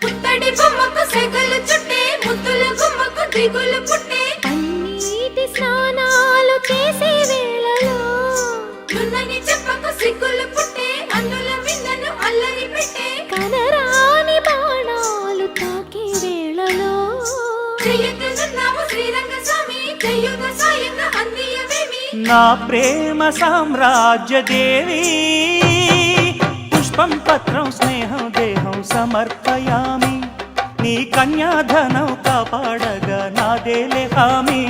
పుత్తడి బొమ్మకు సెగలు చుట్టే ముద్దుల గుమ్మకు దిగులు పుట్టే పన్నీటి స్నానాలు చేసే వేళలో నున్నని చెప్పకు సిగ్గులు పుట్టే అన్నుల మిన్నను అల్లరి పెట్టే కనరాని బాణాలు తాకే వేళలో చెయ్యెత్తునున్నావు శ్రీరంగ స్వామి చెయ్యుగ సాయుగ అందియవేమి నా ప్రేమ సామ్రాజ్య దేవి పుష్పం పత్రం స్నేహం దేహం సమర్పయామి నీ కన్యాధనం కాపాడగా నాదేలే హామీ